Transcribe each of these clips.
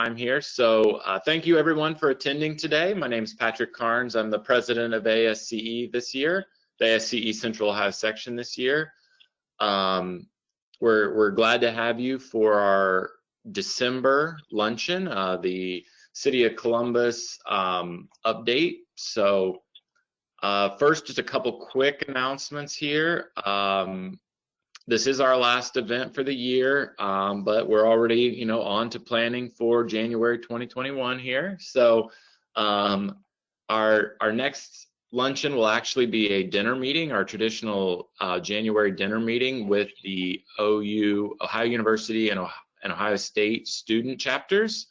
time here. So thank you everyone for attending today. My name is Patrick Carnes. I'm the president of ASCE this year, the ASCE Central Ohio section this year. We're glad to have you for our December luncheon, the City of Columbus update. So first, just a couple quick announcements here. This is our last event for the year, but we're already, on to planning for January 2021 here. So our next luncheon will actually be a dinner meeting, our traditional January dinner meeting with the Ohio University and Ohio State student chapters.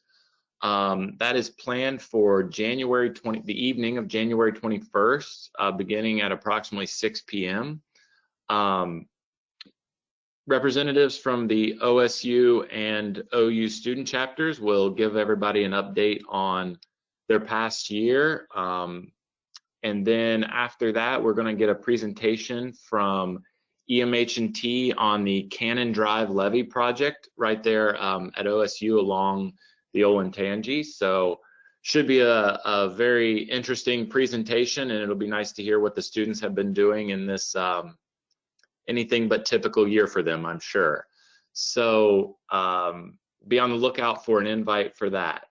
That is planned for the evening of January 21st, beginning at approximately 6 p.m. Representatives from the OSU and OU student chapters will give everybody an update on their past year. And then after that, we're going to get a presentation from EMH&T on the Cannon Drive levee project right there at OSU along the Olentangy. So should be a very interesting presentation, and it'll be nice to hear what the students have been doing in this anything but typical year for them, I'm sure. So be on the lookout for an invite for that.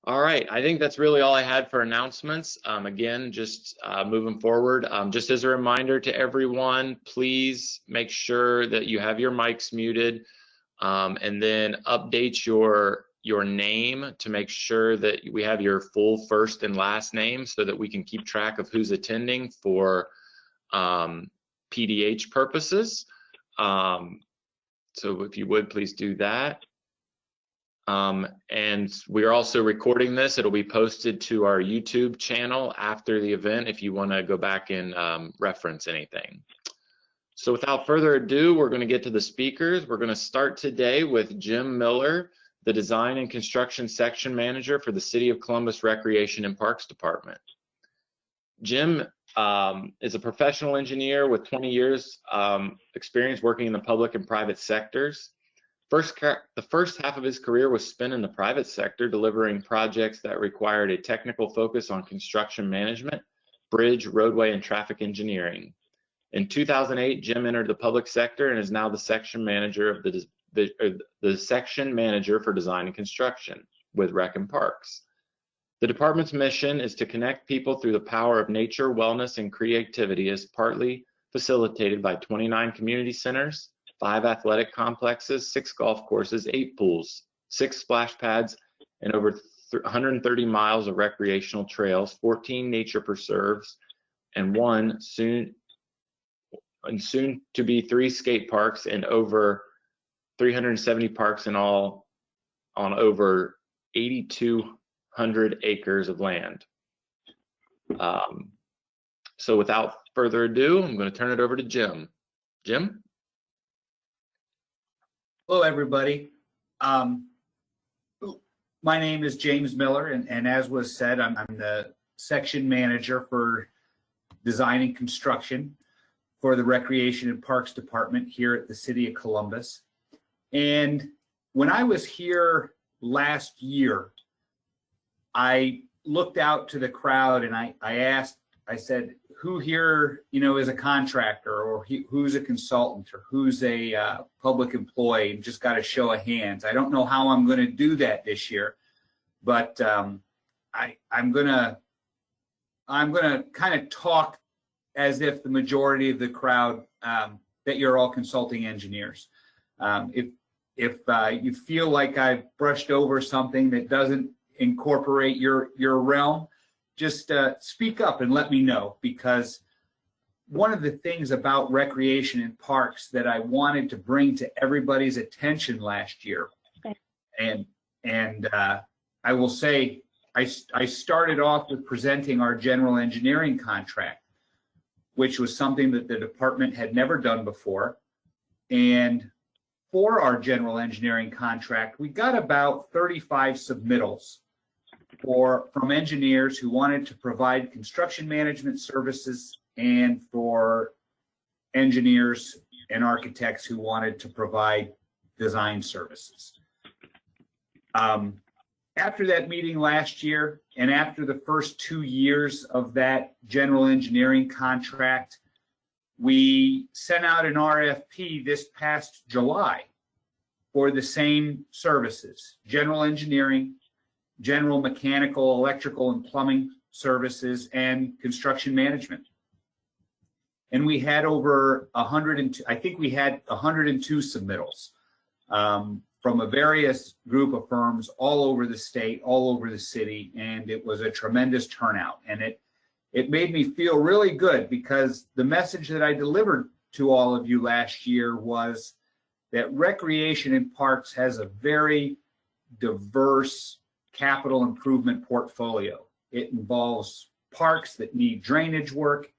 All right, I think that's really all I had for announcements. Again, just moving forward, just as a reminder to everyone, please make sure that you have your mics muted, and then update your name to make sure that we have your full first and last name so that we can keep track of who's attending for PDH purposes. So if you would, please do that. And we're also recording this. It'll be posted to our YouTube channel after the event if you want to go back and reference anything. So without further ado, we're going to get to the speakers. We're going to start today with Jim Miller, the Design and Construction Section Manager for the City of Columbus Recreation and Parks Department. Jim is a professional engineer with 20 years experience working in the public and private sectors. The first half of his career was spent in the private sector, delivering projects that required a technical focus on construction management, bridge, roadway, and traffic engineering. In 2008, Jim entered the public sector and is now the section manager of the section manager for design and construction with Rec and Parks. The department's mission is to connect people through the power of nature, wellness, and creativity, as partly facilitated by 29 community centers, 5 athletic complexes, 6 golf courses, 8 pools, 6 splash pads, and over 130 miles of recreational trails, 14 nature preserves, and soon to be 3 skate parks, and over 370 parks in all on over 8,200 acres of land. So without further ado, I'm going to turn it over to Jim. Jim? Hello, everybody. My name is James Miller, and as was said, I'm the section manager for design and construction for the Recreation and Parks Department here at the City of Columbus. And when I was here last year, I looked out to the crowd and I said, who here, is a contractor, or who's a consultant, or who's a public employee? Just got a show of hands. I don't know how I'm going to do that this year, but I'm gonna kind of talk as if the majority of the crowd that you're all consulting engineers. If you feel like I've brushed over something that doesn't incorporate your realm, just speak up and let me know, because one of the things about recreation and parks that I wanted to bring to everybody's attention last year, and I will say I started off with presenting our general engineering contract, which was something that the department had never done before. And for our general engineering contract, we got about 35 submittals from engineers who wanted to provide construction management services, and for engineers and architects who wanted to provide design services. After that meeting last year, and after the first 2 years of that general engineering contract, we sent out an RFP this past July for the same services: general engineering, general mechanical, electrical, and plumbing services, and construction management. And we had over 102, I think we had 102 submittals from a various group of firms all over the state, all over the city, and it was a tremendous turnout. And it made me feel really good, because the message that I delivered to all of you last year was that Recreation and Parks has a very diverse capital improvement portfolio. It involves parks that need drainage work.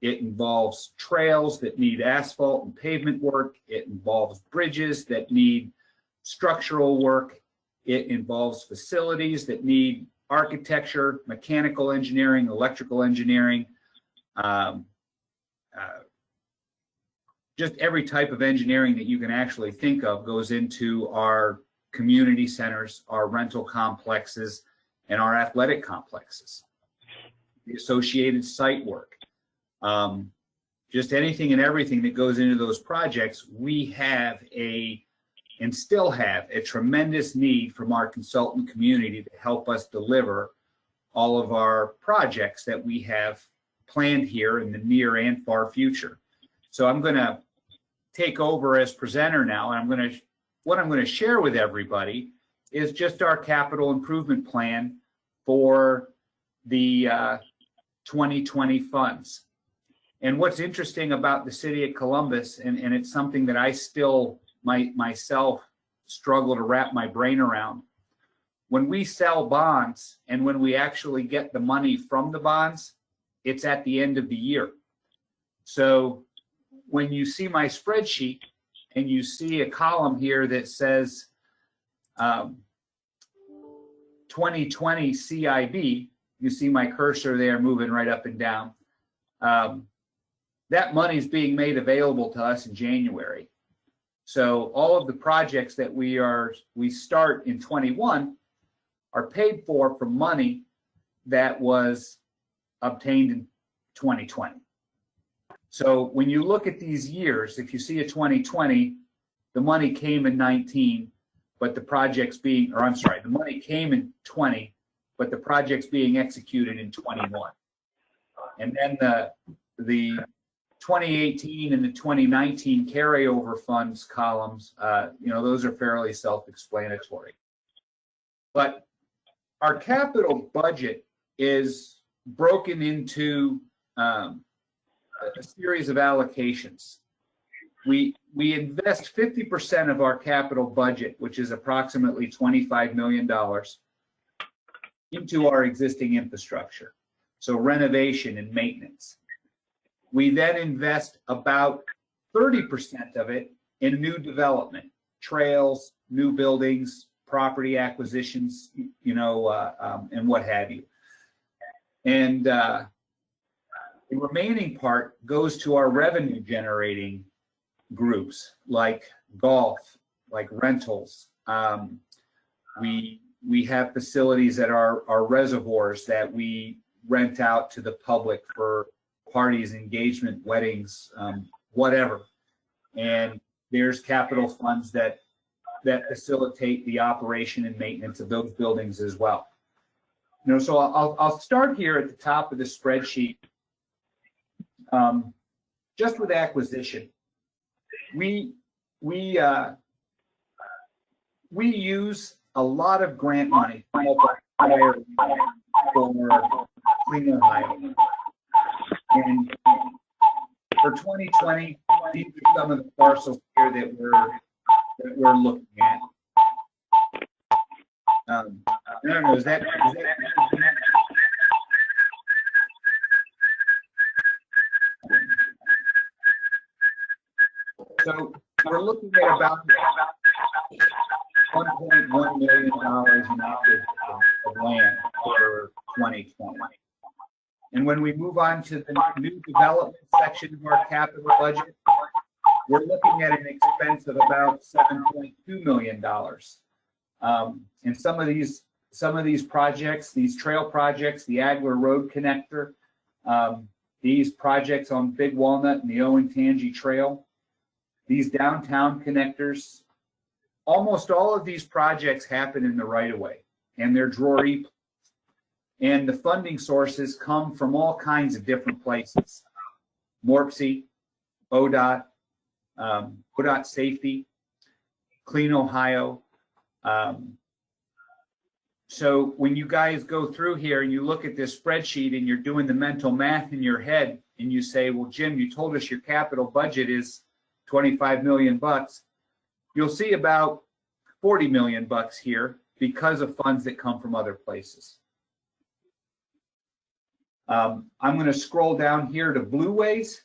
It involves trails that need asphalt and pavement work. It involves bridges that need structural work. It involves facilities that need architecture, mechanical engineering, electrical engineering, just every type of engineering that you can actually think of goes into our community centers, our rental complexes, and our athletic complexes. The associated site work, just anything and everything that goes into those projects. We have and still have a tremendous need from our consultant community to help us deliver all of our projects that we have planned here in the near and far future. So I'm going to take over as presenter now, and what I'm going to share with everybody is just our capital improvement plan for the 2020 funds. And what's interesting about the city of Columbus, and it's something that I still myself struggle to wrap my brain around, when we sell bonds and when we actually get the money from the bonds, it's at the end of the year. So when you see my spreadsheet and you see a column here that says 2020 CIB, you see my cursor there moving right up and down. That money is being made available to us in January. So all of the projects that we start in 21 are paid for from money that was obtained in 2020. So when you look at these years, if you see a 2020, the money came in 19, but the project's the money came in 20, but the project's being executed in 21. And then the 2018 and the 2019 carryover funds columns, those are fairly self-explanatory. But our capital budget is broken into a series of allocations. We invest 50% of our capital budget, which is approximately $25 million, into our existing infrastructure, so renovation and maintenance. We then invest about 30% of it in new development, trails, new buildings, property acquisitions, and what have you. And the remaining part goes to our revenue generating groups, like golf, like rentals. We have facilities that are reservoirs that we rent out to the public for parties, engagement, weddings, whatever. And there's capital funds that facilitate the operation and maintenance of those buildings as well. So I'll start here at the top of the spreadsheet, just with acquisition. We use a lot of grant money to help us hire for Clean Ohio. And for 2020, these are some of the parcels here that we're looking at. I don't know, is that so we're looking at about $1.1 million in acres of land for 2020. And when we move on to the new development section of our capital budget, we're looking at an expense of about $7.2 million And some of these projects, these trail projects, the Agler Road Connector, these projects on Big Walnut and the Owen-Tangi Trail, these downtown connectors, almost all of these projects happen in the right-of-way, and they're drawer-e. And the funding sources come from all kinds of different places. MORPSI, ODOT, ODOT Safety, Clean Ohio. So when you guys go through here and you look at this spreadsheet and you're doing the mental math in your head and you say, well, Jim, you told us your capital budget is 25 million bucks. You'll see about 40 million bucks here because of funds that come from other places. I'm going to scroll down here to Blueways.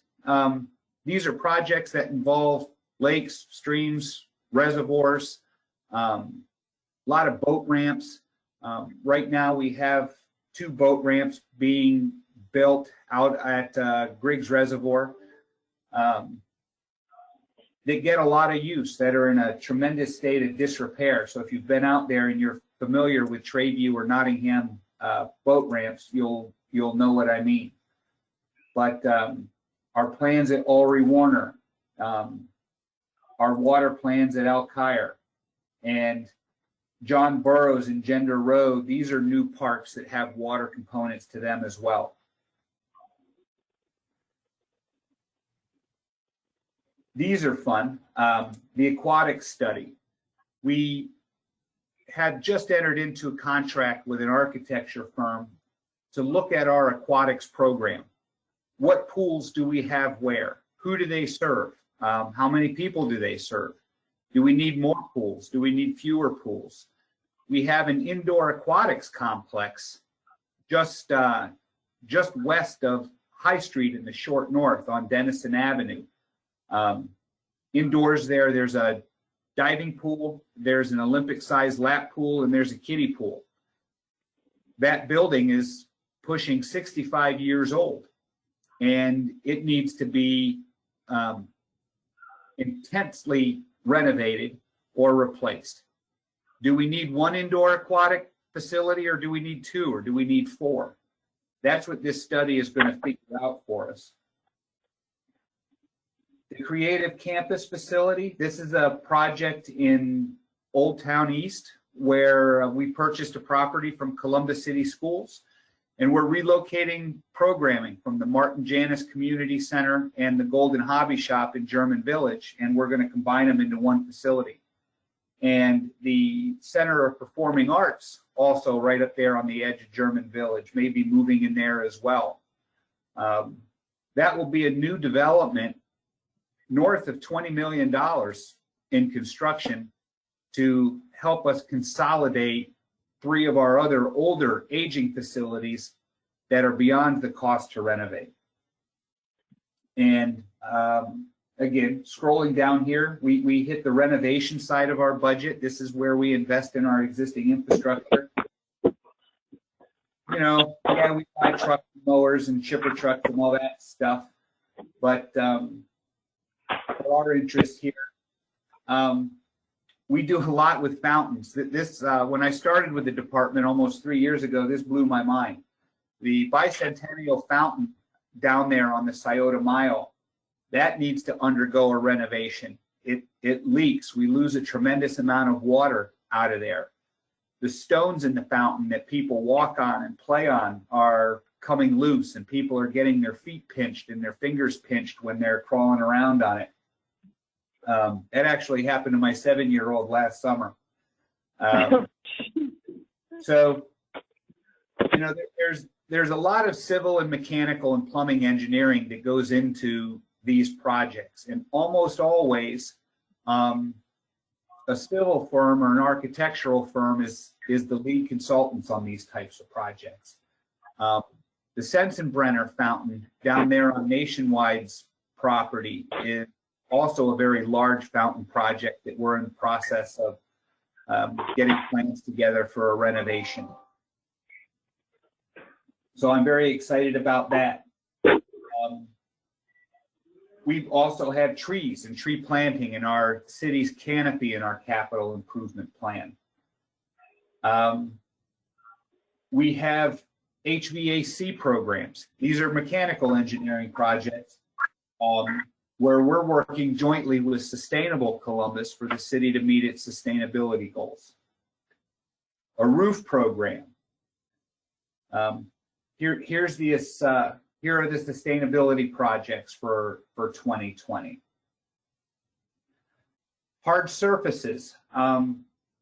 These are projects that involve lakes, streams, reservoirs, a lot of boat ramps. Right now we have 2 boat ramps being built out at Griggs Reservoir. They get a lot of use, that are in a tremendous state of disrepair. So if you've been out there and you're familiar with Tradeview or Nottingham boat ramps, you'll know what I mean. But our plans at Ulrey Warner, our water plans at El Caire, and John Burroughs and Gender Road, these are new parks that have water components to them as well. These are fun. The aquatic study. We had just entered into a contract with an architecture firm to look at our aquatics program. What pools do we have where? Who do they serve? How many people do they serve? Do we need more pools? Do we need fewer pools? We have an indoor aquatics complex just west of High Street in the short north on Denison Avenue. Indoors there's a diving pool, there's an Olympic-sized lap pool, and there's a kiddie pool. That building is pushing 65 years old, and it needs to be intensely renovated or replaced. Do we need 1 indoor aquatic facility, or do we need 2, or do we need 4? That's what this study is going to figure out for us. The Creative Campus Facility, this is a project in Old Town East where we purchased a property from Columbus City Schools, and we're relocating programming from the Martin Janis Community Center and the Golden Hobby Shop in German Village, and we're going to combine them into one facility. And the Center of Performing Arts, also right up there on the edge of German Village, may be moving in there as well. That will be a new development north of $20 million in construction to help us consolidate 3 of our other older aging facilities that are beyond the cost to renovate. And again, scrolling down here, we hit the renovation side of our budget. This is where we invest in our existing infrastructure. You know, yeah, we buy truck mowers and chipper trucks and all that stuff, but for our interest here, we do a lot with fountains. This, when I started with the department almost 3 years ago, this blew my mind. The bicentennial fountain down there on the Scioto Mile, that needs to undergo a renovation. It leaks. We lose a tremendous amount of water out of there. The stones in the fountain that people walk on and play on are coming loose, and people are getting their feet pinched and their fingers pinched when they're crawling around on it. That actually happened to my 7-year-old last summer. So, you know, there's a lot of civil and mechanical and plumbing engineering that goes into these projects, and almost always a civil firm or an architectural firm is the lead consultants on these types of projects. The Sensenbrenner fountain down there on Nationwide's property is also a very large fountain project that we're in the process of getting plans together for a renovation. So I'm very excited about that. We've also had trees and tree planting in our city's canopy in our capital improvement plan. We have HVAC programs. These are mechanical engineering projects where we're working jointly with Sustainable Columbus for the city to meet its sustainability goals. A roof program. Here are the sustainability projects for 2020. Hard surfaces.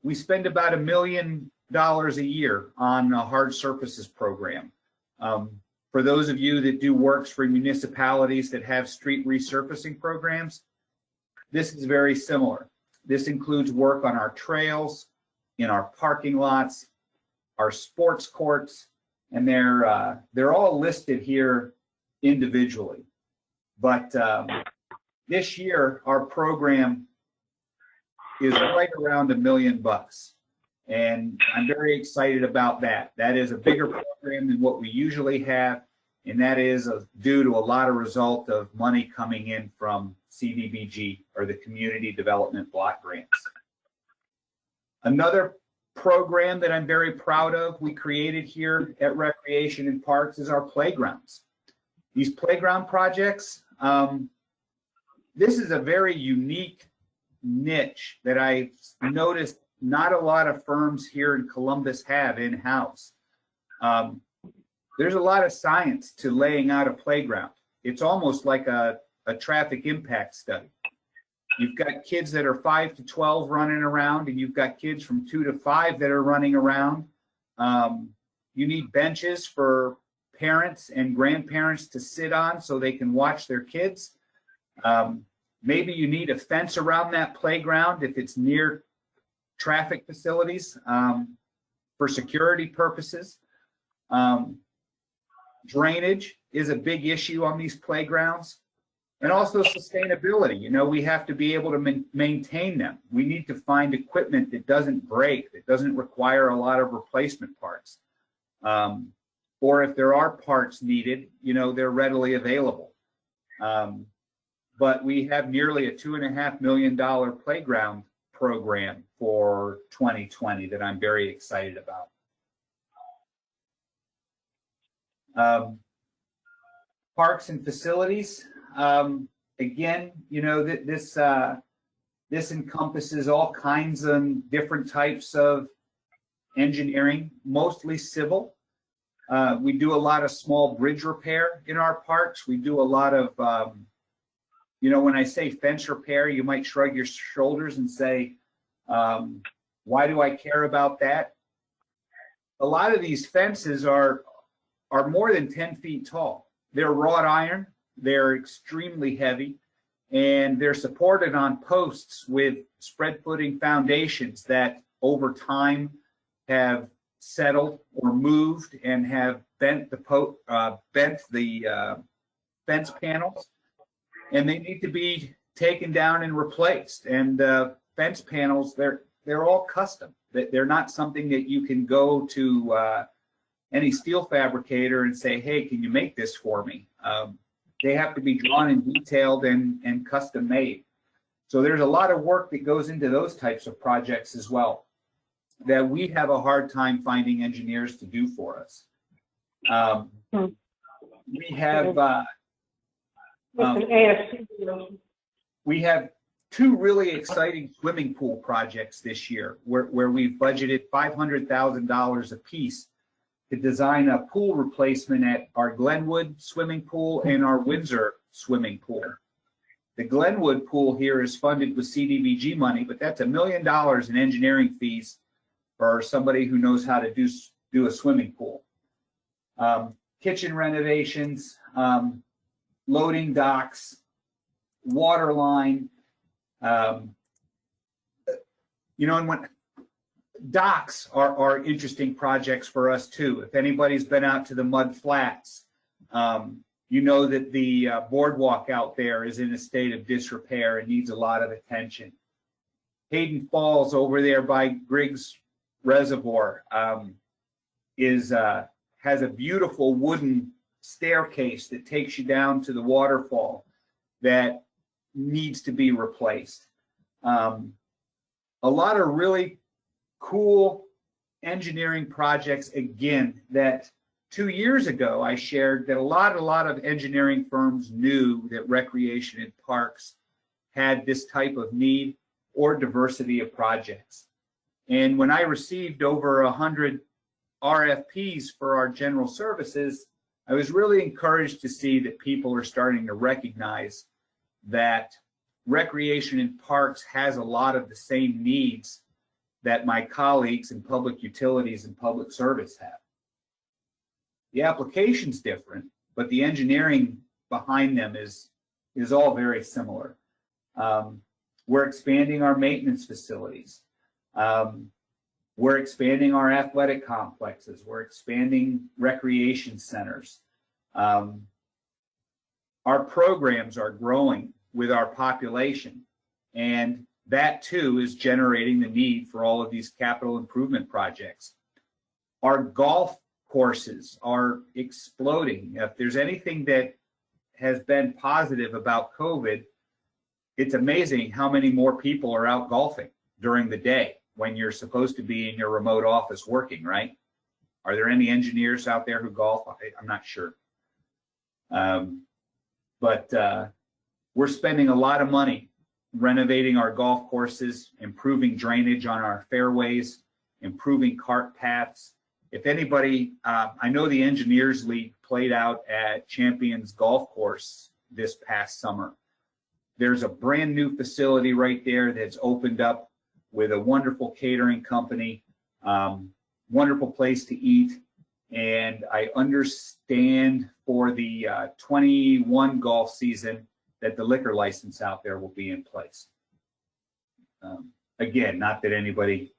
We spend about $1 million a year on a hard surfaces program. For those of you that do works for municipalities that have street resurfacing programs, this is very similar. This includes work on our trails, in our parking lots, our sports courts, and they're all listed here individually. But this year, our program is right around $1 million. And I'm very excited about that. That is a bigger program than what we usually have, and that is due to a lot of result of money coming in from CDBG, or the Community Development Block Grants. Another program that I'm very proud of we created here at Recreation and Parks is our playgrounds. These playground projects, this is a very unique niche that I've noticed not a lot of firms here in Columbus have in-house. There's a lot of science to laying out a playground. It's almost like a traffic impact study. You've got kids that are 5 to 12 running around, and you've got kids from 2 to 5 that are running around. You need benches for parents and grandparents to sit on so they can watch their kids. Maybe you need a fence around that playground if it's near traffic facilities for security purposes. Drainage is a big issue on these playgrounds, and also sustainability. You know, we have to be able to maintain them. We need to find equipment that doesn't break, that doesn't require a lot of replacement parts. Or if there are parts needed, you know, they're readily available. But we have nearly a $2.5 million playground program for 2020 that I'm very excited about. Parks and facilities. Again, you know, this encompasses all kinds of different types of engineering, mostly civil. We do a lot of small bridge repair in our parks. We do a lot of, you know, when I say fence repair, you might shrug your shoulders and say, why do I care about that? A lot of these fences are more than 10 feet tall. They're wrought iron, they're extremely heavy, and they're supported on posts with spread footing foundations that over time have settled or moved and have bent the fence panels, and they need to be taken down and replaced. And fence panels, they're all custom. They're not something that you can go to any steel fabricator and say, hey, can you make this for me? They have to be drawn and detailed and custom made. So there's a lot of work that goes into those types of projects as well that we have a hard time finding engineers to do for us. We have two really exciting swimming pool projects this year where we've budgeted $500,000 a piece to design a pool replacement at our Glenwood swimming pool and our Windsor swimming pool. The Glenwood pool here is funded with CDBG money, but that's $1 million in engineering fees for somebody who knows how to do a swimming pool. Kitchen renovations, loading docks, water line, you know, and when docks are interesting projects for us too. If anybody's been out to the Mud Flats, you know that the boardwalk out there is in a state of disrepair and needs a lot of attention. Hayden Falls over there by Griggs Reservoir has a beautiful wooden staircase that takes you down to the waterfall that needs to be replaced. A lot of really cool engineering projects, again, that 2 years ago I shared that a lot of engineering firms knew that recreation and parks had this type of need or diversity of projects. And when I received over 100 RFPs for our general services, I was really encouraged to see that people are starting to recognize that recreation and parks has a lot of the same needs that my colleagues in public utilities and public service have. The application's different, but the engineering behind them is all very similar. We're expanding our maintenance facilities. We're expanding our athletic complexes. We're expanding recreation centers. Our programs are growing with our population, and that too is generating the need for all of these capital improvement projects. Our golf courses are exploding. If there's anything that has been positive about COVID, it's amazing how many more people are out golfing during the day when you're supposed to be in your remote office working, right? Are there any engineers out there who golf? I'm not sure. But we're spending a lot of money renovating our golf courses, improving drainage on our fairways, improving cart paths. If anybody, I know the Engineers League played out at Champions Golf Course this past summer. There's a brand new facility right there that's opened up with a wonderful catering company, wonderful place to eat. And I understand for the 21 golf season that the liquor license out there will be in place. Again, not that anybody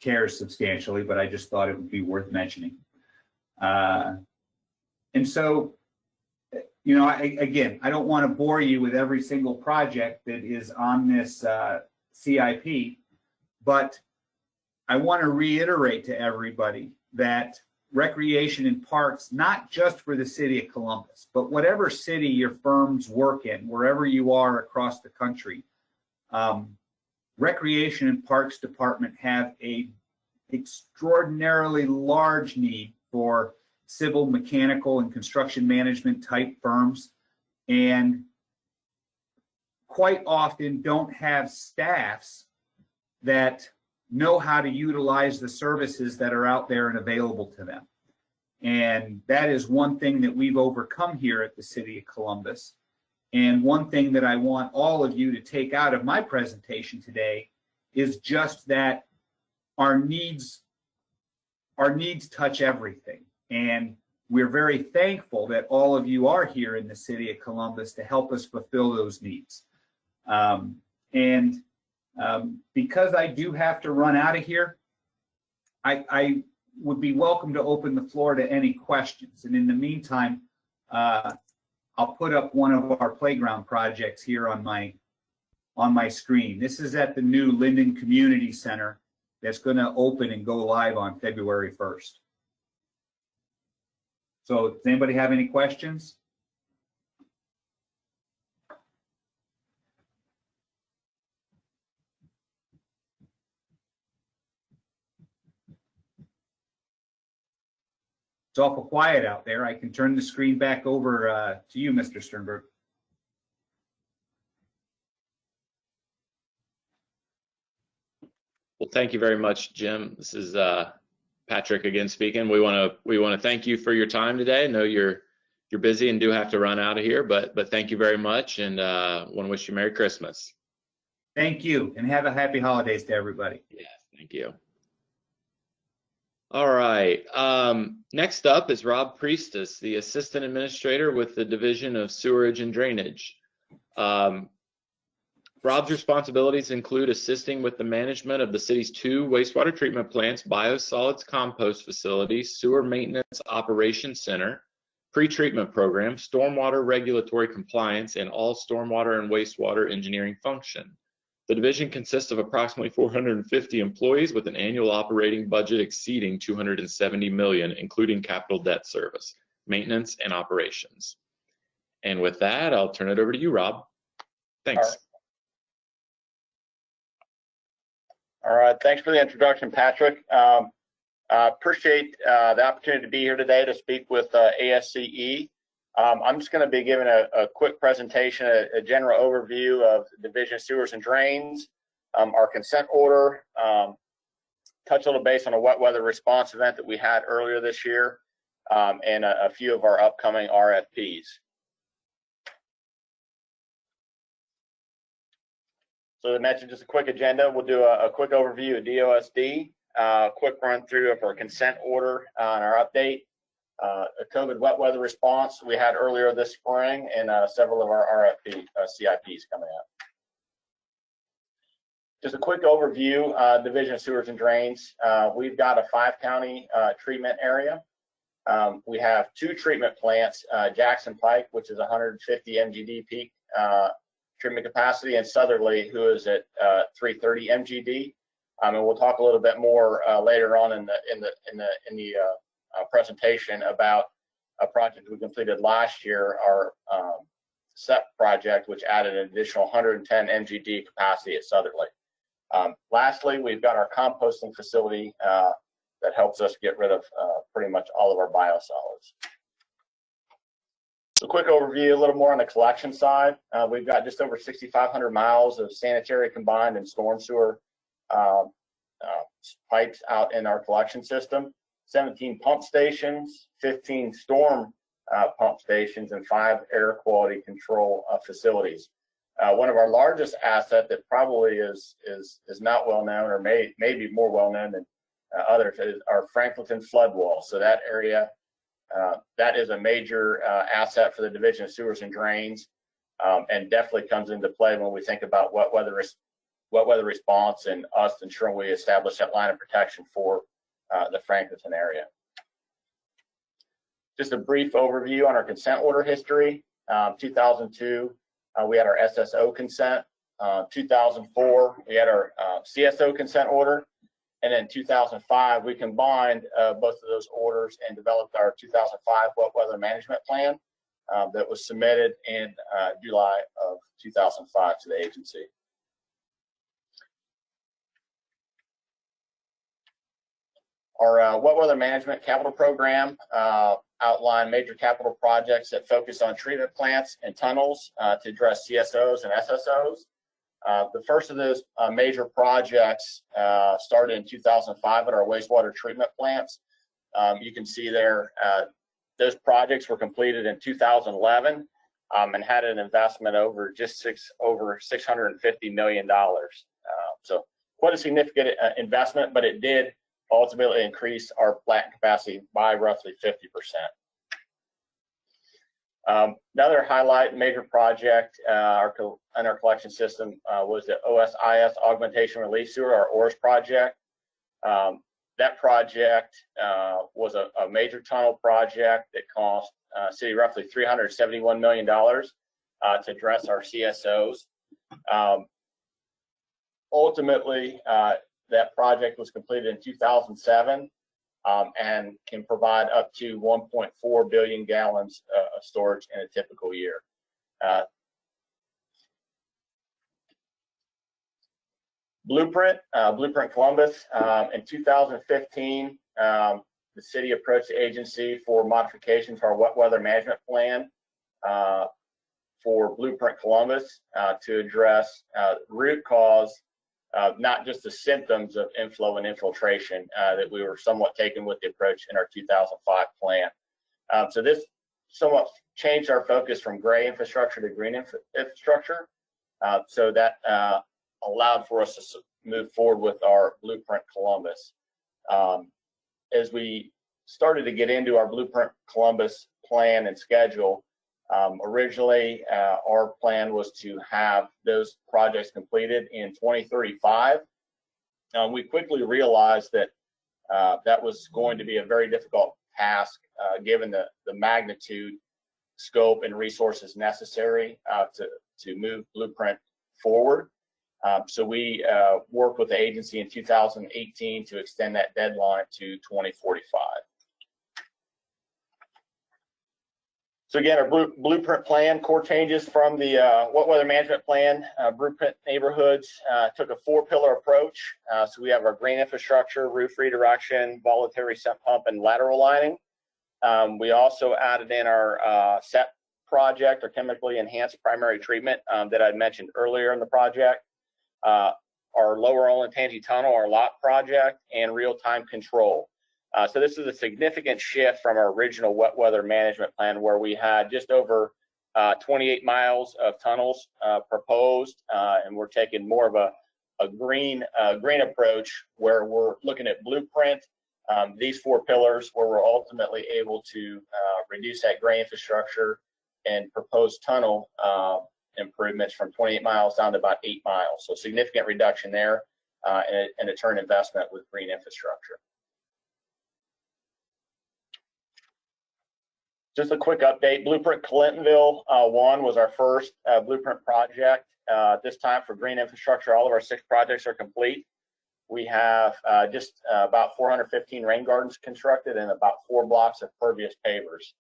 cares substantially, but I just thought it would be worth mentioning. And so, you know, again, I don't want to bore you with every single project that is on this CIP, but I want to reiterate to everybody that recreation and parks, not just for the city of Columbus, but whatever city your firms work in, wherever you are across the country, Recreation and Parks Department have a extraordinarily large need for civil, mechanical, and construction management type firms, and quite often don't have staffs that know how to utilize the services that are out there and available to them. And that is one thing that we've overcome here at the City of Columbus. And one thing that I want all of you to take out of my presentation today is just that our needs touch everything. And we're very thankful that all of you are here in the City of Columbus to help us fulfill those needs. Because I do have to run out of here, I would be welcome to open the floor to any questions. And in the meantime, I'll put up one of our playground projects here on my screen. This is at the new Linden Community Center that's going to open and go live on February 1st. So does anybody have any questions? It's awful quiet out there. I can turn the screen back over to you, Mr. Sternberg. Well, thank you very much, Jim. This is Patrick again speaking. We want to thank you for your time today. I know you're busy and do have to run out of here, but thank you very much, and want to wish you Merry Christmas. Thank you, and have a happy holidays to everybody. Yes, thank you. All right. Next up is Rob Priestas, the Assistant Administrator with the Division of Sewerage and Drainage. Rob's responsibilities include assisting with the management of the city's 2 wastewater treatment plants, biosolids compost facilities, sewer maintenance operations center, pretreatment program, stormwater regulatory compliance, and all stormwater and wastewater engineering function. The division consists of approximately 450 employees with an annual operating budget exceeding $270 million, including capital debt service, maintenance, and operations. And with that, I'll turn it over to you, Rob. Thanks. All right, thanks for the introduction, Patrick. Appreciate the opportunity to be here today to speak with ASCE. I'm just going to be giving a quick presentation, a general overview of the Division of Sewers and Drains, our consent order, touch a little base on a wet weather response event that we had earlier this year, and a few of our upcoming RFPs. So as I mentioned, just a quick agenda. We'll do a quick overview of DOSD, a quick run through of our consent order and our update, a COVID wet weather response we had earlier this spring, and several of our RFP CIPs coming up. Just a quick overview, Division of Sewers and Drains. We've got a 5-county treatment area. We have 2 treatment plants, Jackson Pike, which is 150 MGD peak treatment capacity, and Southerly, who is at 330 MGD. And we'll talk a little bit more later on in the presentation about a project we completed last year, our SEP project, which added an additional 110 MGD capacity at Southerly. Lastly, we've got our composting facility that helps us get rid of pretty much all of our biosolids. So quick overview, a little more on the collection side. We've got just over 6,500 miles of sanitary combined and storm sewer pipes out in our collection system, 17 pump stations, 15 storm pump stations, and 5 air quality control facilities. One of our largest asset that probably is not well known, or may be more well known than others, is our Franklinton flood wall. So that area, that is a major asset for the Division of Sewers and Drains, and definitely comes into play when we think about wet weather response and us ensuring we establish that line of protection for the Franklinton area. Just a brief overview on our consent order history. 2002, we had our SSO consent. 2004, we had our CSO consent order. And in 2005, we combined both of those orders and developed our 2005 wet weather management plan that was submitted in July of 2005 to the agency. Our wet weather management capital program outlined major capital projects that focus on treatment plants and tunnels to address CSOs and SSOs. The first of those major projects started in 2005 at our wastewater treatment plants. You can see there, those projects were completed in 2011 and had an investment over over $650 million. So quite a significant investment, but it did ultimately increase our plant capacity by roughly 50%. Another highlight major project in our collection system was the OSIS Augmentation Relief Sewer, our ORS project. That project was a major tunnel project that cost city roughly $371 million to address our CSOs. Ultimately, that project was completed in 2007 and can provide up to 1.4 billion gallons of storage in a typical year. Blueprint Columbus. In 2015, the city approached the agency for modification to our wet weather management plan for Blueprint Columbus to address root cause, not just the symptoms of inflow and infiltration that we were somewhat taken with the approach in our 2005 plan. So this somewhat changed our focus from gray infrastructure to green infrastructure. So that allowed for us to move forward with our Blueprint Columbus. As we started to get into our Blueprint Columbus plan and schedule, originally our plan was to have those projects completed in 2035. We quickly realized that that was going to be a very difficult task given the magnitude, scope, and resources necessary to move Blueprint forward. So we worked with the agency in 2018 to extend that deadline to 2045. So again, our blueprint plan, core changes from the wet weather management plan. Blueprint neighborhoods took a 4-pillar approach. So we have our green infrastructure, roof redirection, voluntary sump pump, and lateral lining. We also added in our SEP project, or chemically enhanced primary treatment, that I mentioned earlier in the project. Our lower Olentangy tunnel, our lot project, and real-time control. So this is a significant shift from our original wet weather management plan, where we had just over 28 miles of tunnels proposed, and we're taking more of a green approach, where we're looking at blueprint, these 4 pillars, where we're ultimately able to reduce that gray infrastructure and propose tunnel improvements from 28 miles down to about 8 miles. So significant reduction there, and a turn investment with green infrastructure. Just a quick update. Blueprint Clintonville 1 was our first blueprint project. This time for green infrastructure, all of our 6 projects are complete. We have just about 415 rain gardens constructed and about 4 blocks of pervious pavers.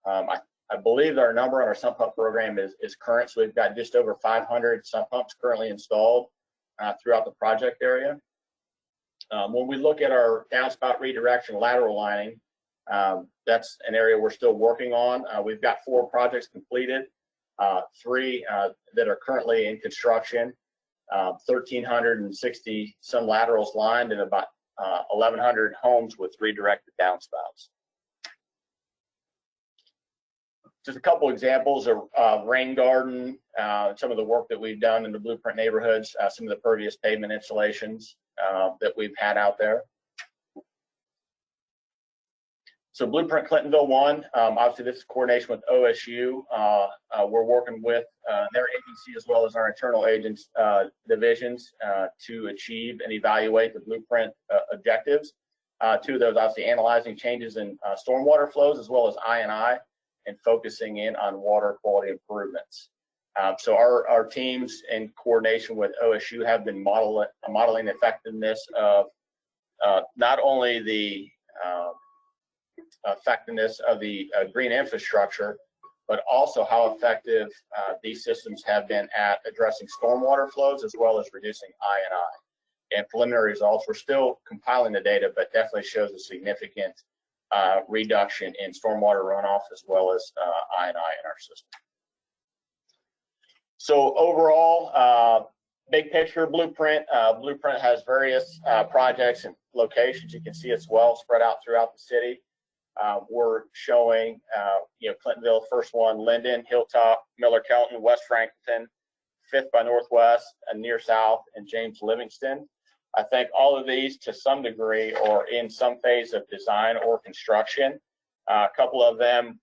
I believe our number on our sump pump program is current, so we've got just over 500 sump pumps currently installed throughout the project area. When we look at our downspout redirection lateral lining, that's an area we're still working on. We've got 4 projects completed, 3 that are currently in construction, 1,360 some laterals lined, and about 1,100 homes with redirected downspouts. Just a couple examples of rain garden, some of the work that we've done in the blueprint neighborhoods, some of the pervious pavement installations that we've had out there. So Blueprint Clintonville 1, obviously this is coordination with OSU. We're working with their agency as well as our internal agents divisions to achieve and evaluate the blueprint objectives. 2 of those, obviously analyzing changes in stormwater flows as well as I&I, and focusing in on water quality improvements. So our teams in coordination with OSU have been modeling the effectiveness of not only the effectiveness of the green infrastructure, but also how effective these systems have been at addressing stormwater flows as well as reducing I&I. And preliminary results, we're still compiling the data, but definitely shows a significant reduction in stormwater runoff as well as I&I in our system. So overall, big picture blueprint. Blueprint has various projects and locations. You can see it's well spread out throughout the city. We're showing, Clintonville, first one, Linden, Hilltop, Miller Kelton, West Franklinton, 5th by Northwest, and Near South, and James Livingston. I think all of these, to some degree, are in some phase of design or construction. A couple of them,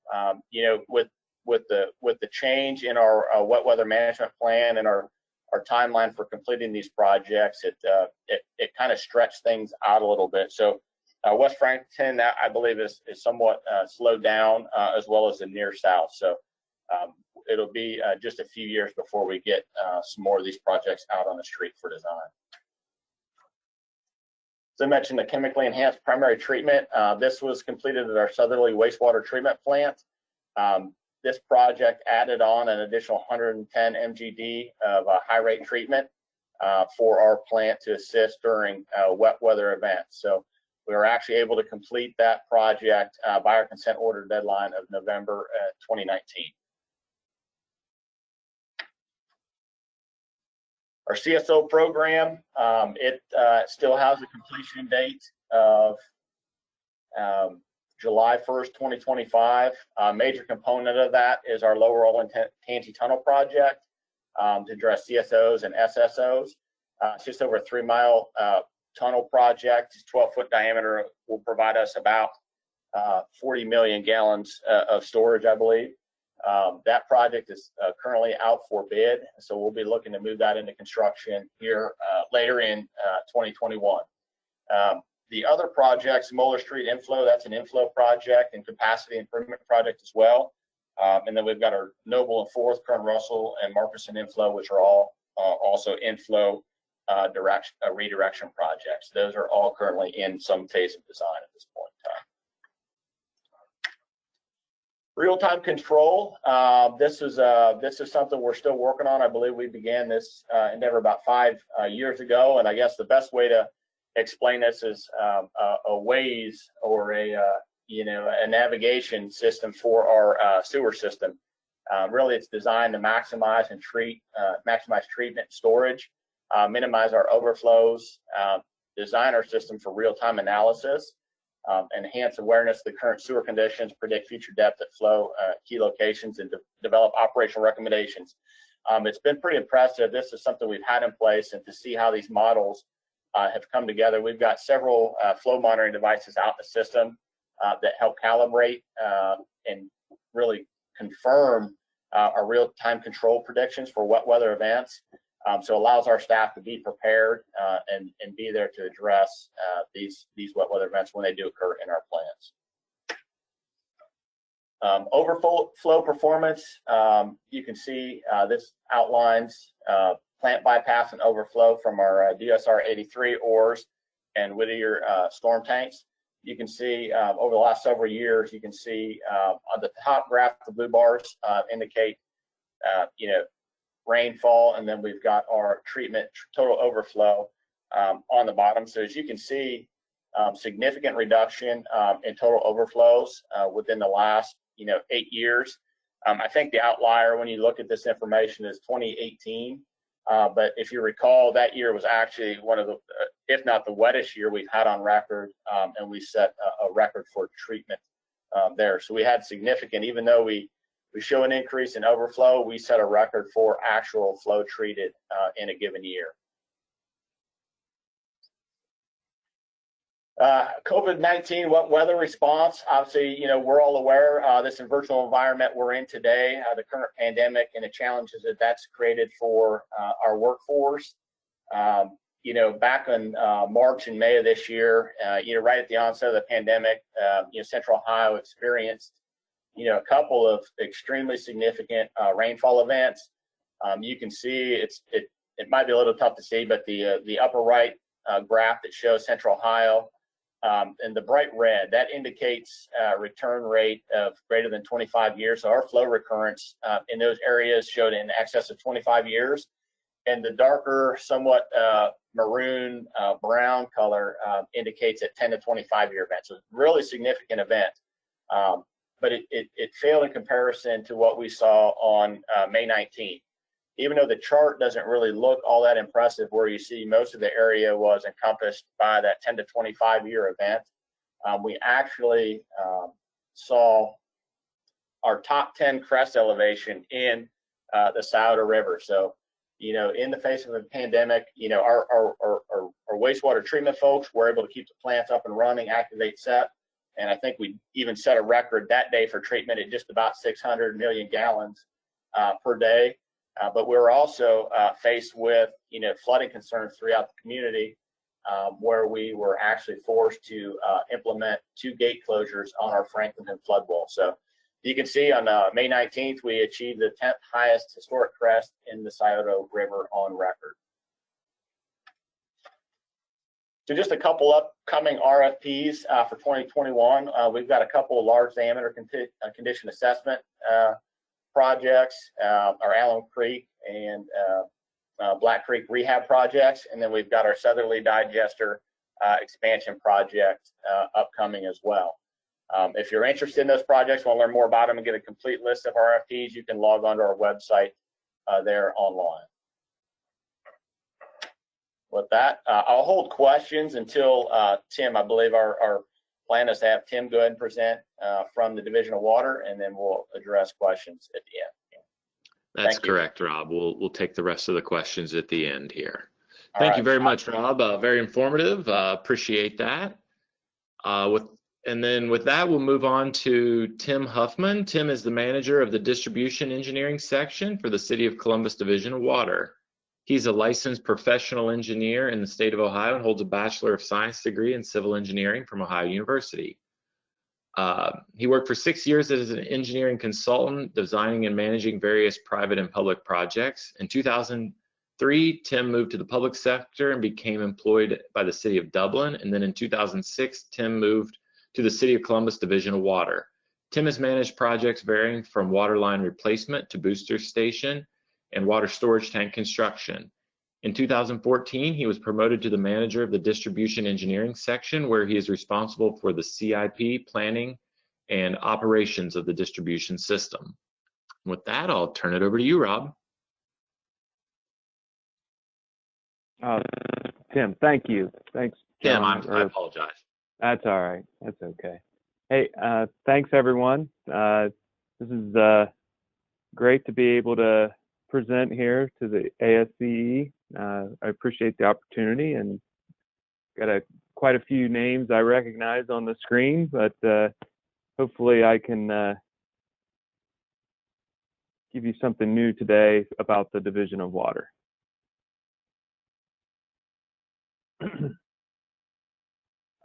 with the change in our wet weather management plan and our timeline for completing these projects, it kind of stretched things out a little bit. So West Franklinton, I believe, is somewhat slowed down, as well as the Near South. So it'll be just a few years before we get some more of these projects out on the street for design. So I mentioned the chemically enhanced primary treatment. This was completed at our Southerly wastewater treatment plant. This project added on an additional 110 MGD of high rate treatment for our plant to assist during wet weather events. So we were actually able to complete that project by our consent order deadline of November 2019. Our CSO program, it still has a completion date of July 1st, 2025. A major component of that is our lower Olentangy tunnel project to address CSOs and SSOs. It's just over a 3-mile tunnel project. It's 12-foot diameter, will provide us about 40 million gallons of storage, I believe. That project is currently out for bid, so we'll be looking to move that into construction here later in 2021. The other projects, Moeller Street inflow, that's an inflow project and capacity improvement project as well. And then we've got our Noble and 4th, Kern Russell and Marcusson inflow, which are all also inflow redirection projects. Those are all currently in some phase of design at this point in time. Real-time control. This is something we're still working on. I believe we began this endeavor about 5 years ago, and I guess the best way to explain this is a Waze or a navigation system for our sewer system. Really, it's designed to maximize and maximize treatment and storage, minimize our overflows, design our system for real-time analysis, enhance awareness of the current sewer conditions, predict future depth at flow, key locations, and develop operational recommendations. It's been pretty impressive. This is something we've had in place, and to see how these models have come together. We've got several flow monitoring devices out in the system that help calibrate and really confirm our real-time control predictions for wet weather events. So it allows our staff to be prepared and be there to address these wet weather events when they do occur in our plants. Overflow performance, you can see this outlines plant bypass and overflow from our DSR 83 ores and Whittier storm tanks. You can see over the last several years, you can see on the top graph, the blue bars indicate rainfall, and then we've got our treatment total overflow on the bottom. So as you can see, significant reduction in total overflows within the last 8 years. I think the outlier when you look at this information is 2018. But if you recall, that year was actually one of the, if not the wettest year we've had on record, and we set a record for treatment there. So we had significant, even though we show an increase in overflow, we set a record for actual flow treated in a given year. COVID-19 wet weather response. Obviously, we're all aware this virtual environment we're in today, the current pandemic and the challenges that that's created for our workforce. Back in March and May of this year, right at the onset of the pandemic, Central Ohio experienced, a couple of extremely significant rainfall events. You can see it might be a little tough to see, but the upper right graph that shows Central Ohio. And the bright red, that indicates a return rate of greater than 25 years. So our flow recurrence in those areas showed in excess of 25 years. And the darker, somewhat maroon brown color indicates a 10 to 25 year event. So really significant event. But it failed in comparison to what we saw on May 19th. Even though the chart doesn't really look all that impressive, where you see most of the area was encompassed by that 10 to 25 year event, we actually saw our top 10 crest elevation in the Scioto River. So, in the face of the pandemic, our wastewater treatment folks were able to keep the plants up and running, activate SEP, and I think we even set a record that day for treatment at just about 600 million gallons per day. But we were also faced with, flooding concerns throughout the community, where we were actually forced to implement 2 gate closures on our Franklinton flood wall. So you can see on May 19th, we achieved the 10th highest historic crest in the Scioto River on record. So just a couple upcoming RFPs for 2021. We've got a couple of large diameter condition assessment projects, our Allen Creek and Black Creek rehab projects, and then we've got our Southerly digester expansion project upcoming as well. If you're interested in those projects, want to learn more about them and get a complete list of RFPs, you can log on to our website there online. With that, I'll hold questions until Tim, I believe our plan is to have Tim go ahead and present from the Division of Water, and then we'll address questions at the end. That's correct, Rob. We'll take the rest of the questions at the end here. All Thank right. you very much, Rob. Very informative. Appreciate that. And then with that, we'll move on to Tim Huffman. Tim is the manager of the Distribution Engineering section for the City of Columbus Division of Water. He's a licensed professional engineer in the state of Ohio and holds a Bachelor of Science degree in Civil Engineering from Ohio University. He worked for 6 years as an engineering consultant, designing and managing various private and public projects. In 2003, Tim moved to the public sector and became employed by the City of Dublin. And then in 2006, Tim moved to the City of Columbus Division of Water. Tim has managed projects varying from water line replacement to booster station and water storage tank construction. In 2014, he was promoted to the manager of the distribution engineering section, where he is responsible for the CIP planning and operations of the distribution system. With that, I'll turn it over to you, Rob. Tim, thank you. Thanks, Tim, John. I apologize. That's all right. That's okay. Hey, thanks everyone. This is great to be able to present here to the ASCE. I appreciate the opportunity, and got quite a few names I recognize on the screen, but hopefully I can give you something new today about the Division of Water.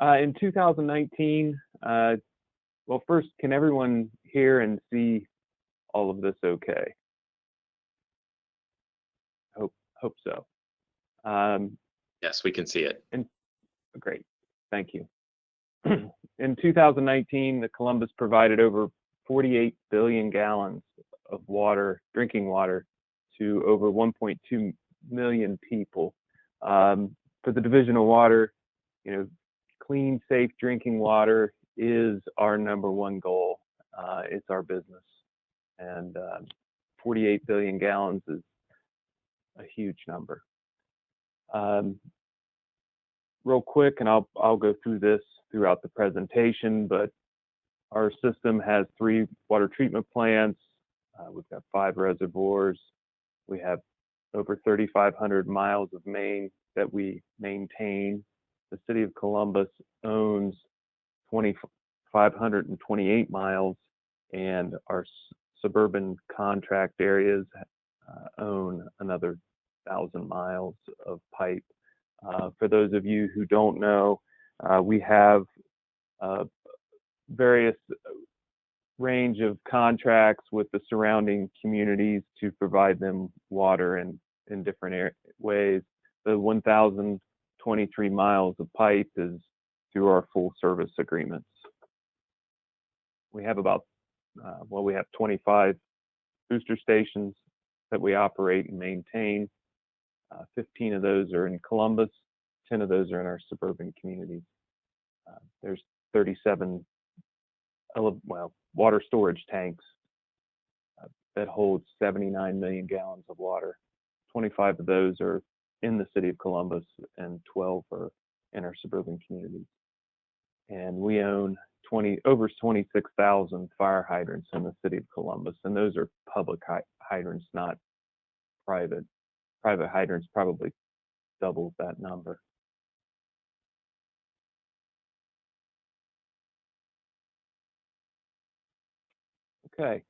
In 2019, well, first, can everyone hear and see all of this okay? Hope so. Yes, we can see it. Great, thank you. In 2019, the Columbus provided over 48 billion gallons of water, drinking water, to over 1.2 million people. For the Division of Water, you know, clean, safe drinking water is our #1 goal. It's our business, and 48 billion gallons is a huge number. Real quick, and I'll go through this throughout the presentation, but our system has 3 water treatment plants. We've got 5 reservoirs. We have over 3,500 miles of main that we maintain. The City of Columbus owns 2,528 miles, and our suburban contract areas own another 1,000 miles of pipe. For those of you who don't know, we have various range of contracts with the surrounding communities to provide them water in different ways. The 1,023 miles of pipe is through our full service agreements. We have about, well, we have 25 booster stations that we operate and maintain. 15 of those are in Columbus, 10 of those are in our suburban communities. There's 37 water storage tanks that hold 79 million gallons of water. 25 of those are in the City of Columbus, and 12 are in our suburban communities. And we own over 26,000 fire hydrants in the City of Columbus, and those are public hydrants, not private. Private hydrants probably doubles that number. Okay,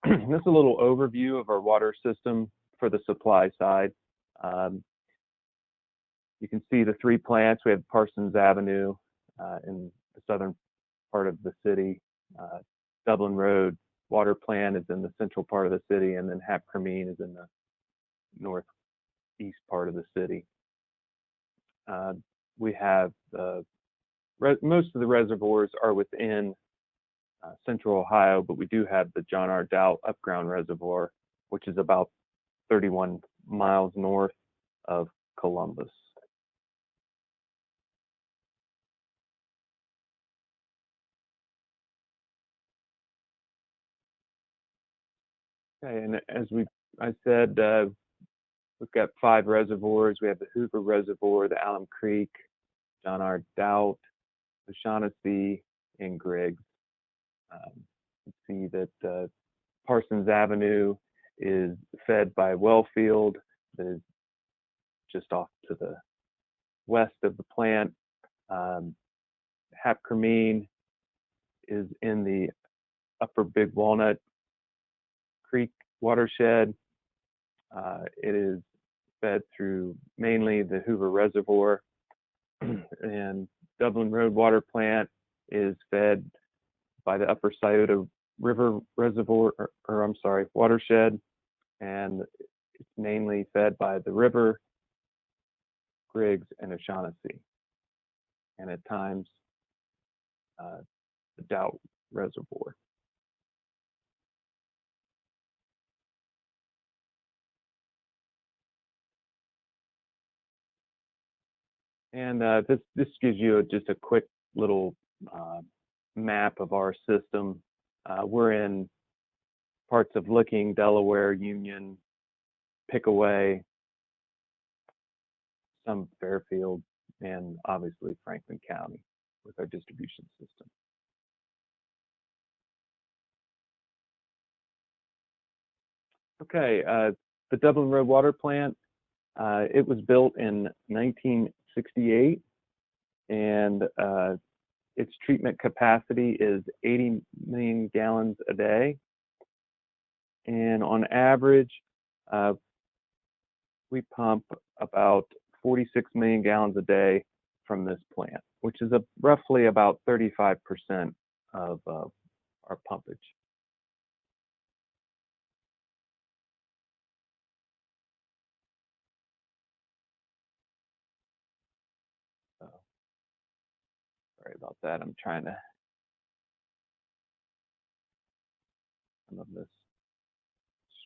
this is a little overview of our water system for the supply side. You can see the 3 plants. We have Parsons Avenue in the southern part of the city. Dublin Road water plant is in the central part of the city, and then HUFFMAN is in the northeast part of the city. We have most of the reservoirs are within central Ohio, but we do have the John R. Dowd Upground Reservoir, which is about 31 miles north of Columbus. Okay, and as I said, we've got 5 reservoirs. We have the Hoover Reservoir, the Alum Creek, John R. Dowd, the Shaughnessy, and Griggs. You see that Parsons Avenue is fed by Wellfield, that is just off to the west of the plant. HUFFMAN is in the upper Big Walnut Creek watershed. It is fed through mainly the Hoover Reservoir, and Dublin Road Water Plant is fed by the Upper Scioto River Reservoir, watershed, and it's mainly fed by the river, Griggs, and O'Shaughnessy. And at times, the Dowd Reservoir. And this gives you just a quick little map of our system. We're in parts of Licking, Delaware, Union, Pickaway, some Fairfield, and obviously Franklin County with our distribution system. Okay, the Dublin Road Water Plant, it was built in 1968, and its treatment capacity is 80 million gallons a day. And on average, we pump about 46 million gallons a day from this plant, which is roughly about 35% of our pumpage. So, sorry about that. I'm trying to move this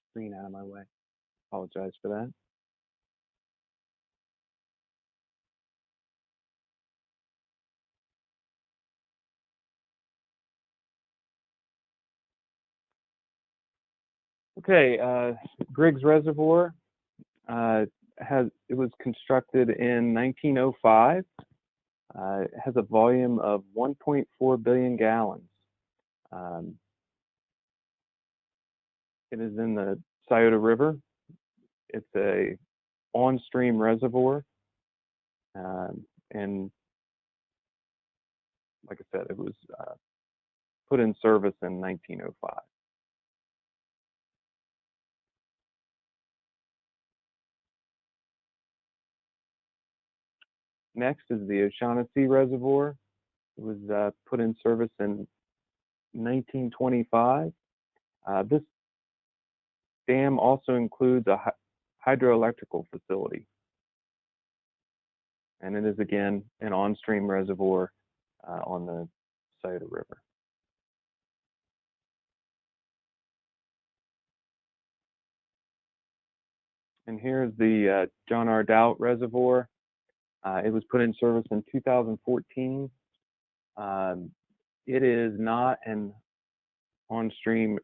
screen out of my way. Apologize for that. Okay, Griggs Reservoir it was constructed in 1905. It has a volume of 1.4 billion gallons. It is in the Scioto River. It's a on-stream reservoir, and like I said, it was put in service in 1905. Next is the O'Shaughnessy Reservoir. It was put in service in 1925. This dam also includes a hydroelectrical facility. And it is again an on-stream reservoir on the Scioto River. And here's the John R. Dowd Reservoir. It was put in service in 2014. It is not an on-stream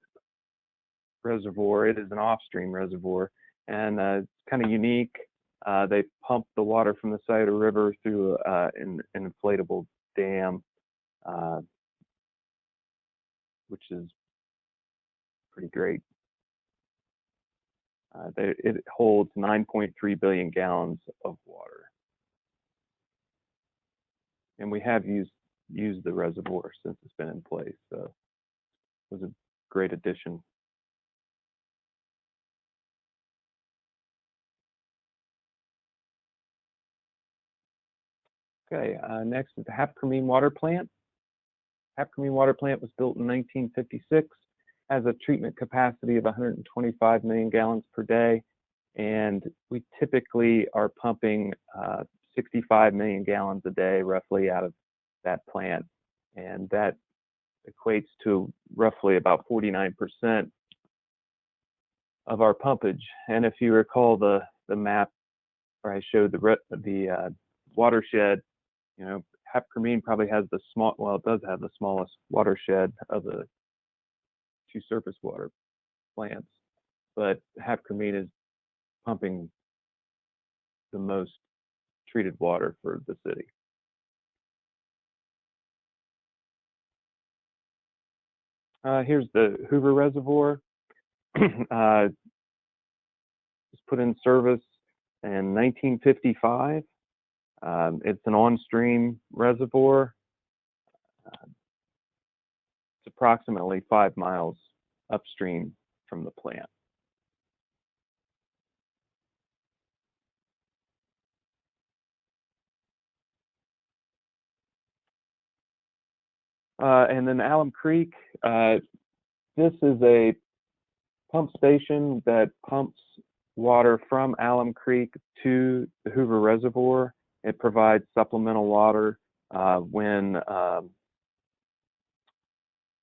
reservoir. It is an off-stream reservoir, and it's kind of unique. They pump the water from the Scioto River through an inflatable dam, which is pretty great. It holds 9.3 billion gallons of water. And we have used the reservoir since it's been in place, so it was a great addition. Okay, next is the HUFFMAN water plant. HUFFMAN water plant was built in 1956, has a treatment capacity of 125 million gallons per day, and we typically are pumping 65 million gallons a day roughly out of that plant, and that equates to roughly about 49% of our pumpage. And if you recall the map where I showed the watershed, you know, HUFFMAN probably has it does have the smallest watershed of the two surface water plants, but HUFFMAN is pumping the most treated water for the city. Here's the Hoover Reservoir. It was put in service in 1955. It's an on-stream reservoir. It's approximately 5 miles upstream from the plant. And then Alum Creek, this is a pump station that pumps water from Alum Creek to the Hoover Reservoir. It provides supplemental water when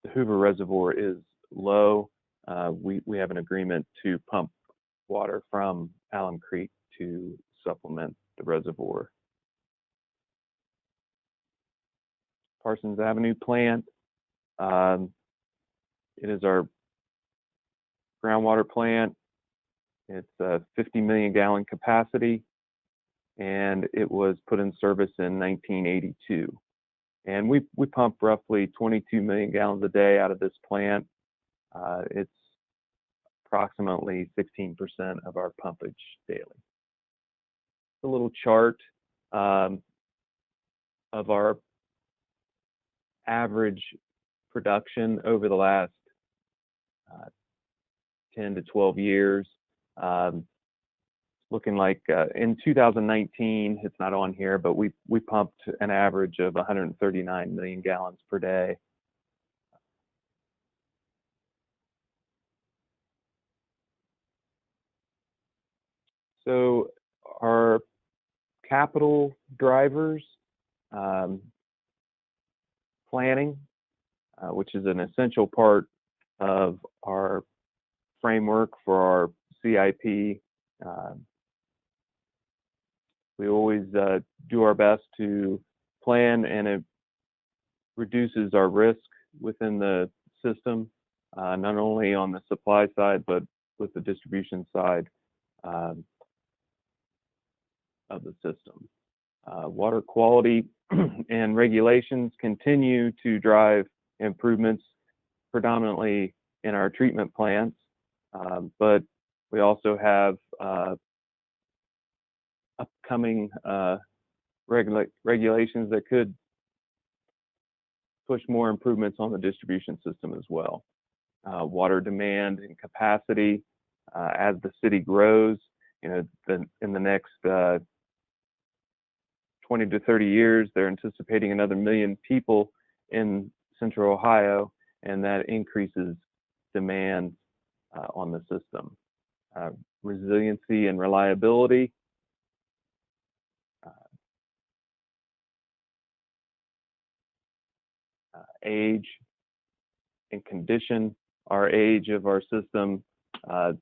the Hoover Reservoir is low, we have an agreement to pump water from Alum Creek to supplement the reservoir. Parsons Avenue plant, it is our groundwater plant. It's a 50 million gallon capacity, and it was put in service in 1982. And we pump roughly 22 million gallons a day out of this plant. It's approximately 16% of our pumpage daily. A little chart of our average production over the last 10 to 12 years. Looking like in 2019, it's not on here, but we pumped an average of 139 million gallons per day. So our capital drivers, planning, which is an essential part of our framework for our CIP. We always do our best to plan, and it reduces our risk within the system, not only on the supply side, but with the distribution side of the system. Water quality and regulations continue to drive improvements predominantly in our treatment plants, but we also have upcoming regulations that could push more improvements on the distribution system as well. Water demand and capacity, as the city grows, in the next 20 to 30 years, they're anticipating another 1 million people in Central Ohio, and that increases demand on the system. Resiliency and reliability. Age and condition, our age of our system,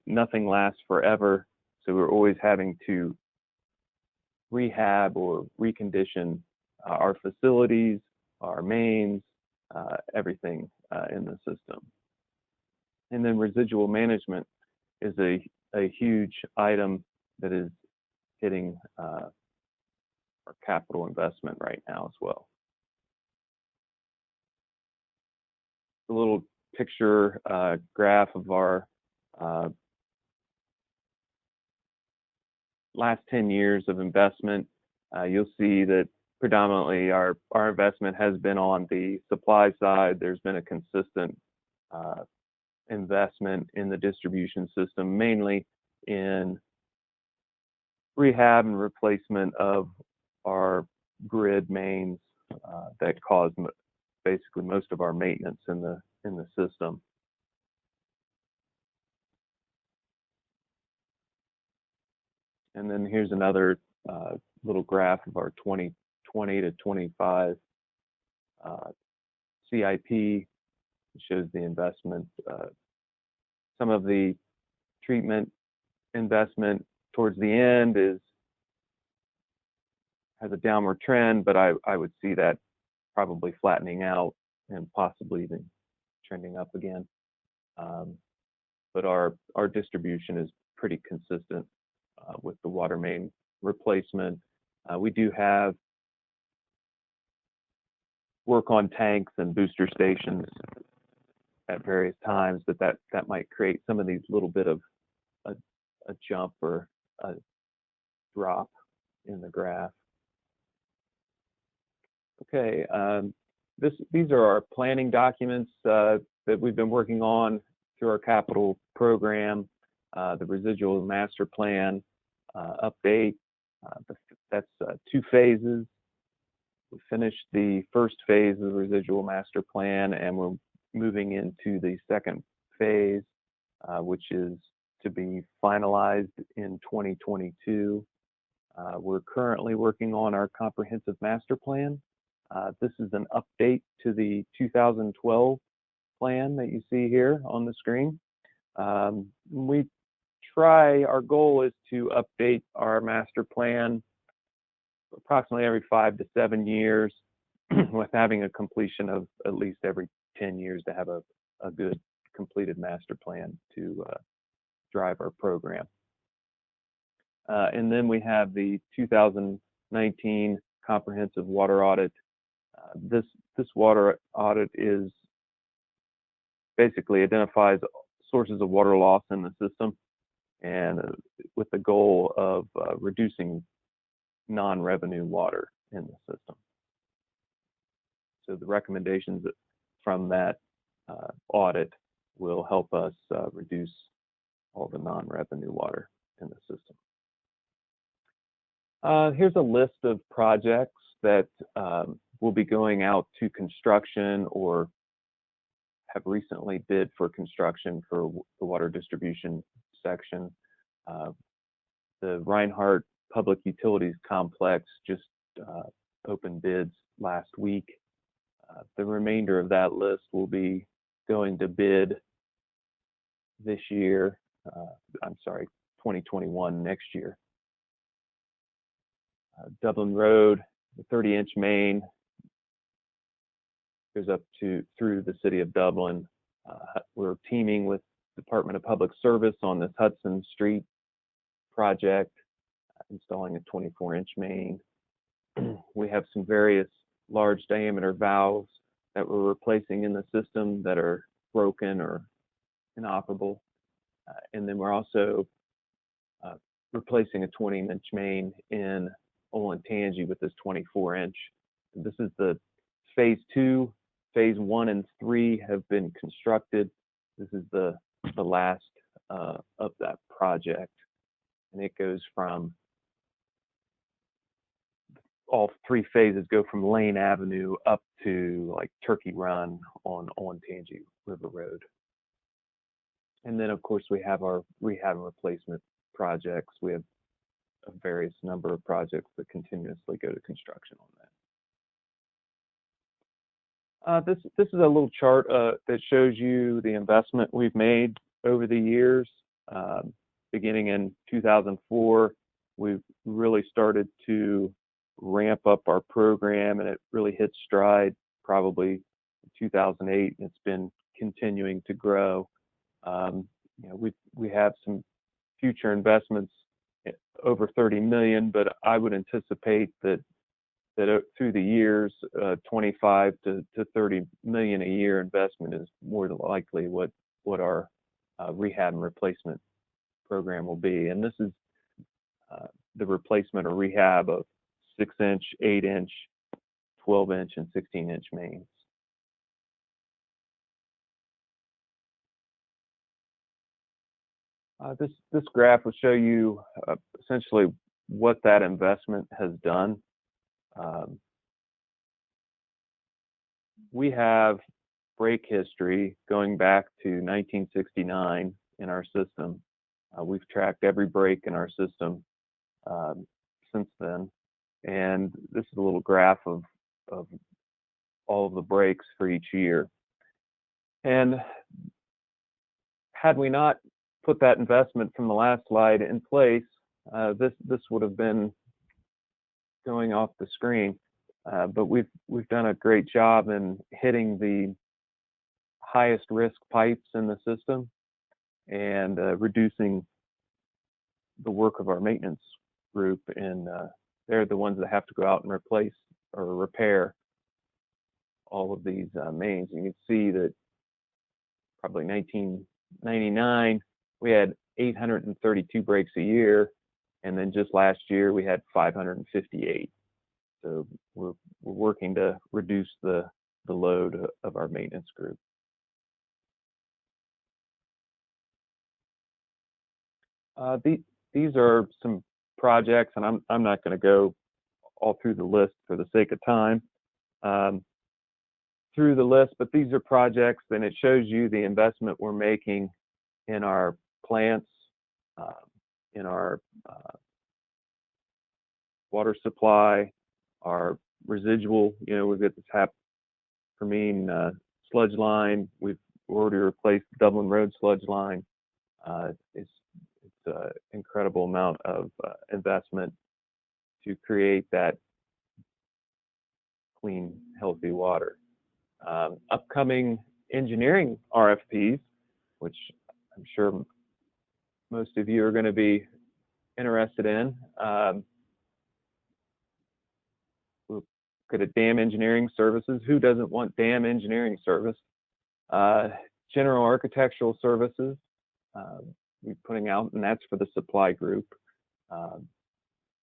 nothing lasts forever, so we're always having to rehab or recondition our facilities, our mains, everything in the system. And then residual management is a huge item that is hitting our capital investment right now as well. A little picture graph of our last 10 years of investment. You'll see that predominantly our investment has been on the supply side. There's been a consistent investment in the distribution system, mainly in rehab and replacement of our grid mains that cause basically most of our maintenance in the system. And then here's another little graph of our 2020 to 25 CIP. It shows the investment. Some of the treatment investment towards the end has a downward trend, but I would see that probably flattening out and possibly even trending up again. But our distribution is pretty consistent with the water main replacement. We do have work on tanks and booster stations at various times, but that might create some of these little bit of a jump or a drop in the graph. Okay, these are our planning documents that we've been working on through our capital program. The residual master plan update. That's 2 phases. We finished the first phase of the residual master plan, and we're moving into the second phase, which is to be finalized in 2022. We're currently working on our comprehensive master plan. This is an update to the 2012 plan that you see here on the screen. Our goal is to update our master plan approximately every 5 to 7 years, with having a completion of at least every 10 years to have a good completed master plan to drive our program. And then we have the 2019 comprehensive water audit. This water audit is basically identifies sources of water loss in the system, and with the goal of reducing non-revenue water in the system. So the recommendations from that audit will help us reduce all the non-revenue water in the system. Here's a list of projects that will be going out to construction or have recently bid for construction for the water distribution section. The Reinhardt Public Utilities Complex just opened bids last week. The remainder of that list will be going to bid this year, 2021, next year. Dublin Road, the 30-inch main, goes up through the city of Dublin. We're teaming with Department of Public Service on this Hudson Street project, installing a 24-inch main. We have some various large diameter valves that we're replacing in the system that are broken or inoperable. And then we're also replacing a 20-inch main in Olentangy with this 24-inch. This is the phase 2. Phase 1 and 3 have been constructed. This is the last of that project, and it goes from, all 3 phases go from Lane Avenue up to like Turkey Run on Olentangy River Road. And then of course we have our rehab and replacement projects. We have a various number of projects that continuously go to construction on that. This is a little chart that shows you the investment we've made over the years. Beginning in 2004, we've really started to ramp up our program, and it really hit stride probably in 2008. And it's been continuing to grow. We have some future investments over 30 million, but I would anticipate that through the years, 25 to 30 million a year investment is more than likely what our rehab and replacement program will be. And this is the replacement or rehab of 6-inch, 8-inch, 12-inch, and 16-inch mains. This graph will show you essentially what that investment has done. We have break history going back to 1969 in our system. We've tracked every break in our system since then, and this is a little graph of all of the breaks for each year. And had we not put that investment from the last slide in place, this would have been going off the screen. But we've done a great job in hitting the highest risk pipes in the system and reducing the work of our maintenance group. And they're the ones that have to go out and replace or repair all of these mains. And you can see that probably 1999, we had 832 breaks a year. And then just last year, we had 558. So we're working to reduce the load of our maintenance group. These are some projects, and I'm not going to go all through the list for the sake of time through the list, but these are projects, and it shows you the investment we're making in our plants, in our water supply, our residual. We've got this HUFFMAN sludge line. We've already replaced Dublin Road sludge line. It's an incredible amount of investment to create that clean, healthy water. Upcoming engineering RFPs, which I'm sure most of you are going to be interested in. We'll look at dam engineering services. Who doesn't want dam engineering service? General architectural services, we're putting out, and that's for the supply group.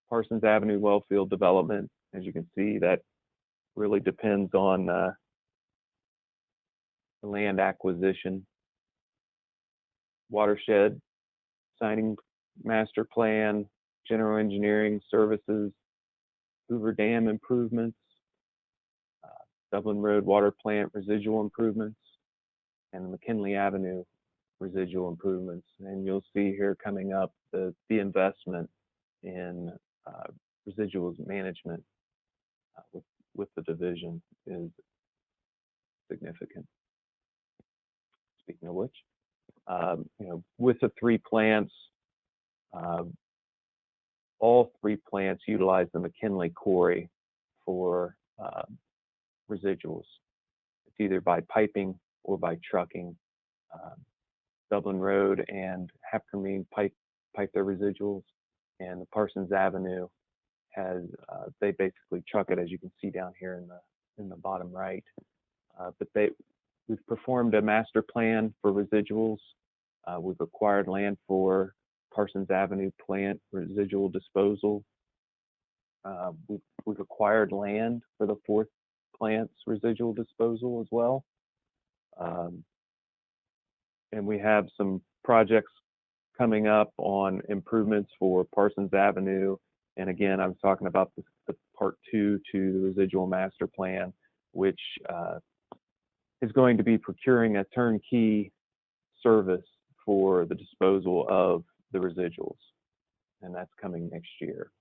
Parsons Avenue wellfield development, as you can see, that really depends on the land acquisition. Watershed, signing master plan, general engineering services, Hoover Dam improvements, Dublin Road water plant residual improvements, and McKinley Avenue residual improvements. And you'll see here coming up the investment in residuals management with the division is significant. Speaking of which, with the 3 plants, all 3 plants utilize the McKinley quarry for residuals. It's either by piping or by trucking. Dublin Road and HUFFMAN pipe their residuals, and the Parsons Avenue has they basically truck it, as you can see down here in the bottom right. But we've performed a master plan for residuals. We've acquired land for Parsons Avenue plant residual disposal. We've acquired land for the 4th plant's residual disposal as well. And we have some projects coming up on improvements for Parsons Avenue. And again, I'm talking about the part 2 to the residual master plan, which is going to be procuring a turnkey service for the disposal of the residuals. And that's coming next year.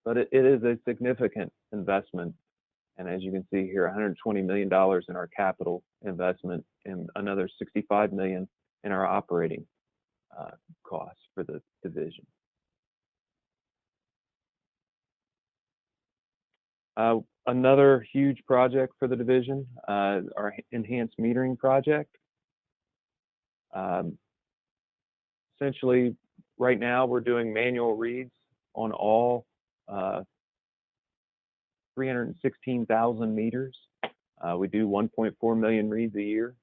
But it is a significant investment. And as you can see here, $120 million in our capital investment and another $65 million in our operating costs for the division. Another huge project for the division, our enhanced metering project. Essentially, right now we're doing manual reads on all 316,000 meters. We do 1.4 million reads a year.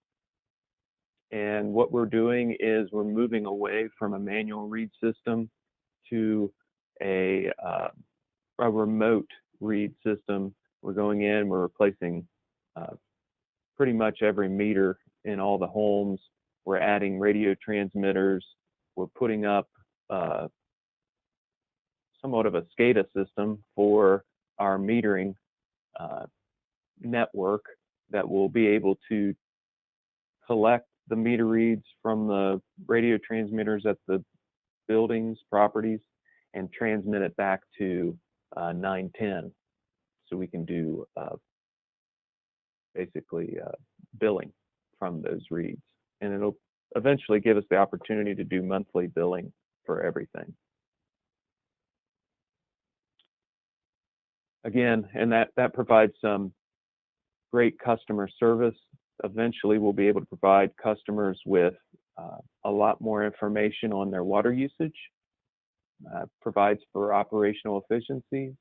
And what we're doing is we're moving away from a manual read system to a remote read system. We're going in, we're replacing pretty much every meter in all the homes. We're adding radio transmitters. We're putting up somewhat of a SCADA system for our metering network that will be able to collect the meter reads from the radio transmitters at the buildings, properties, and transmit it back to 910. So we can do basically billing from those reads. And it'll eventually give us the opportunity to do monthly billing for everything. Again, and that provides some great customer service. Eventually, we'll be able to provide customers with a lot more information on their water usage. Provides for operational efficiency.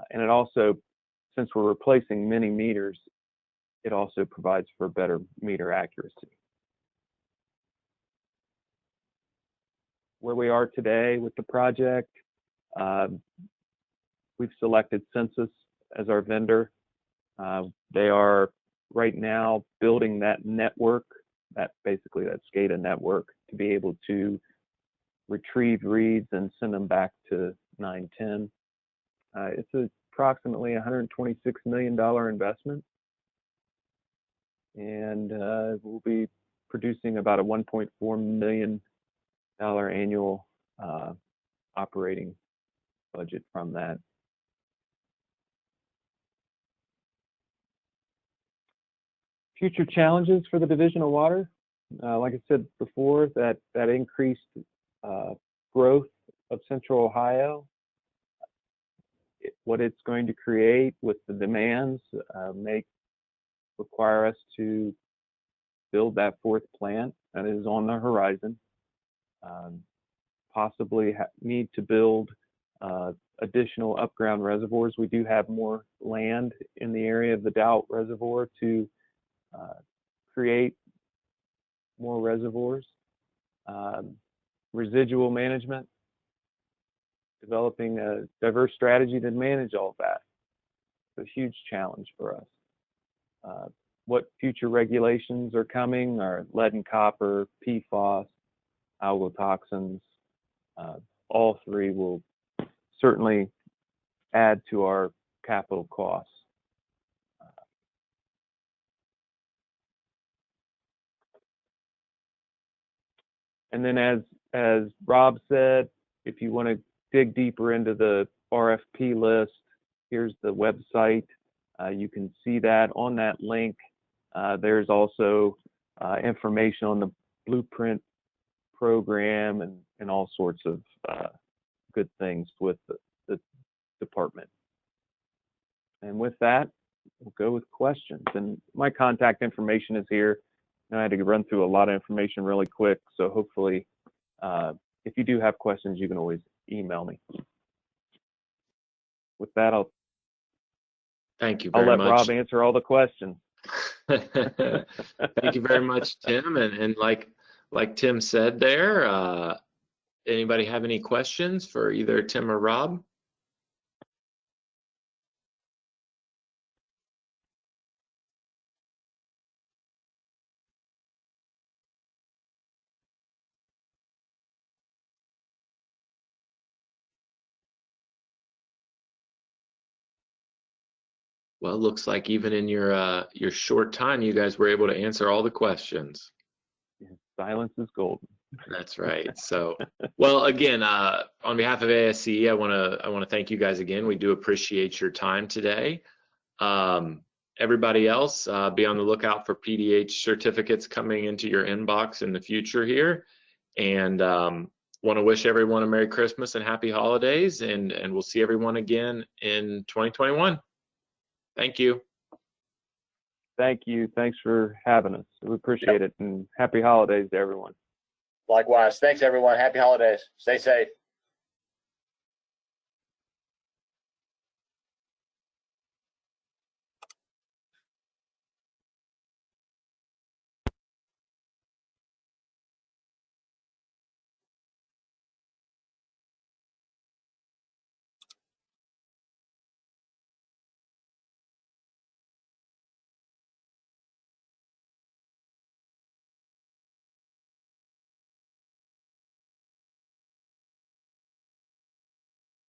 And it also, since we're replacing many meters, it also provides for better meter accuracy. Where we are today with the project, we've selected Census as our vendor. They are right now building that network, basically that SCADA network, to be able to retrieve reads and send them back to 910. It's approximately $126 million investment. And we'll be producing about a $1.4 million annual operating budget from that. Future challenges for the Division of Water. Like I said before, that increased growth of Central Ohio, what it's going to create with the demands may require us to build that fourth plant that is on the horizon. Possibly need to build additional upground reservoirs. We do have more land in the area of the Doubt Reservoir to create more reservoirs. Residual management, developing a diverse strategy to manage all of that. It's a huge challenge for us. What future regulations are coming are lead and copper, PFAS, algotoxins. All three will certainly add to our capital costs. And then as Rob said, if you want to dig deeper into the RFP list, here's the website. You can see that on that link. There's also information on the blueprint program and all sorts of good things with the department. And with that, we'll go with questions. And my contact information is here. And I had to run through a lot of information really quick, so hopefully, if you do have questions, you can always email me. With that, Thank you very I'll let much. Rob answer all the questions. Thank you very much, Tim. And like Tim said there, anybody have any questions for either Tim or Rob? Well, it looks like even in your short time, you guys were able to answer all the questions. Silence is golden. That's right. So, well, again, on behalf of ASCE, I want to thank you guys again. We do appreciate your time today. Everybody else, be on the lookout for PDH certificates coming into your inbox in the future here. And want to wish everyone a Merry Christmas and Happy Holidays. And we'll see everyone again in 2021. Thank you. Thank you. Thanks for having us. We appreciate it. And happy holidays to everyone. Likewise. Thanks, everyone. Happy holidays. Stay safe.